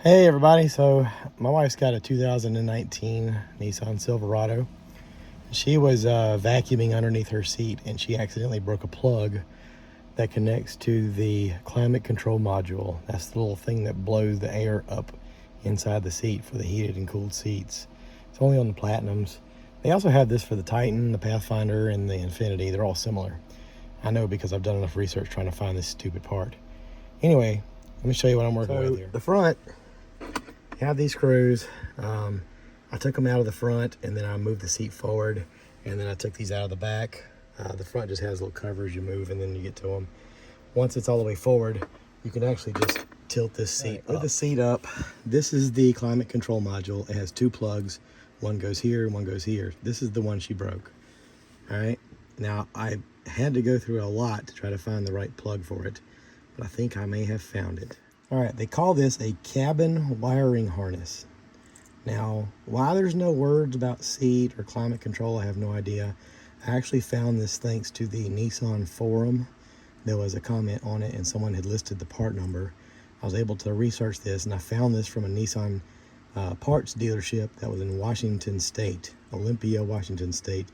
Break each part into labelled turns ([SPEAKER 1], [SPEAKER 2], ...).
[SPEAKER 1] Hey everybody, so my wife's got a 2019 Nissan Silverado. She was vacuuming underneath her seat and she accidentally broke a plug that connects to the climate control module. That's the little thing that blows the air up inside the seat for the heated and cooled seats. It's only on the Platinums. They also have this for the Titan, the Pathfinder, and the Infinity. They're all similar. I know because I've done enough research trying to find this stupid part. Anyway, let me show you what I'm working with here. The front, you have these screws. I took them out of the front and then I moved the seat forward, and then I took these out of the back. The front just has little covers you move and then you get to them. Once it's all the way forward, you can actually just tilt this seat up. Put the seat up. This is the climate control module. It has two plugs. One goes here, one goes here. This is the one she broke. All right. Now I had to go through a lot to try to find the right plug for it, but I think I may have found it. All right, they call this a cabin wiring harness. Now, why there's no words about seat or climate control, I have no idea. I actually found this thanks to the Nissan forum. There was a comment on it and someone had listed the part number. I was able to research this and I found this from a Nissan parts dealership that was in Washington State, Olympia, Washington State.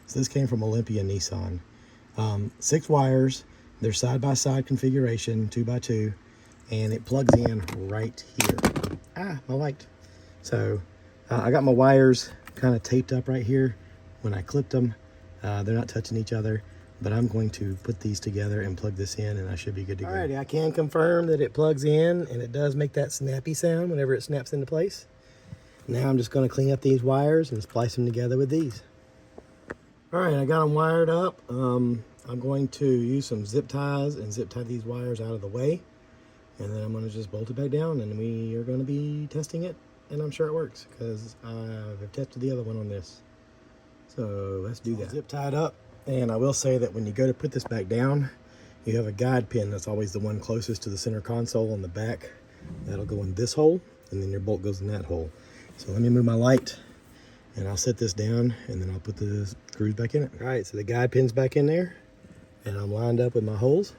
[SPEAKER 1] So this came from Olympia Nissan. 6 wires, they're side-by-side configuration, 2x2. And it plugs in right here. My light. So I got my wires kind of taped up right here. When I clipped them, they're not touching each other, but I'm going to put these together and plug this in and I should be good to go. Alrighty, I can confirm that it plugs in and it does make that snappy sound whenever it snaps into place. Now I'm just going to clean up these wires and splice them together with these. Alright, I got them wired up. I'm going to use some zip ties and zip tie these wires out of the way. And then I'm going to just bolt it back down and we are going to be testing it. And I'm sure it works because I've tested the other one on this. So let's do that. Zip tied up. And I will say that when you go to put this back down, you have a guide pin that's always the one closest to the center console on the back. That'll go in this hole and then your bolt goes in that hole. So let me move my light and I'll set this down and then I'll put the screws back in it. All right, so the guide pin's back in there and I'm lined up with my holes.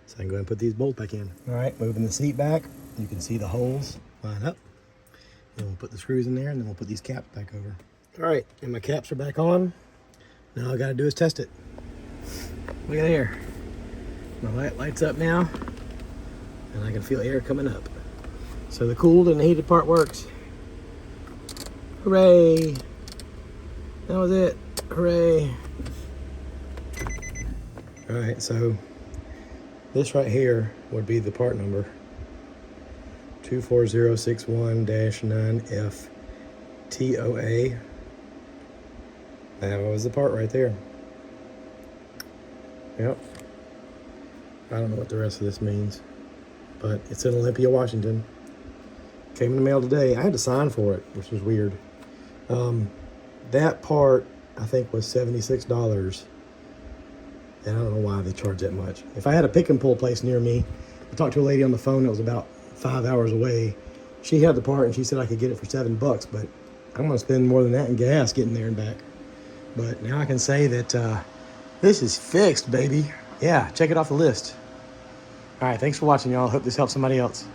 [SPEAKER 1] So I can go ahead and put these bolts back in. All right, moving the seat back, you can see the holes line up. And we'll put the screws in there and then we'll put these caps back over. All right, and my caps are back on. Now all I gotta do is test it. Look at here. My light lights up now and I can feel air coming up. So the cooled and the heated part works. Hooray. That was it, hooray. All right, so this right here would be the part number 24061-9FTOA. That was the part right there. Yep. I don't know what the rest of this means, but it's in Olympia, Washington. Came in the mail today. I had to sign for it, which was weird. That part I think was $76. And I don't know why they charge that much. If I had a pick and pull place near me, I talked to a lady on the phone that was about 5 hours away. She had the part and she said I could get it for $7, but I'm gonna spend more than that in gas getting there and back. But now I can say that this is fixed, baby. Yeah, check it off the list. All right, thanks for watching, y'all. Hope this helps somebody else.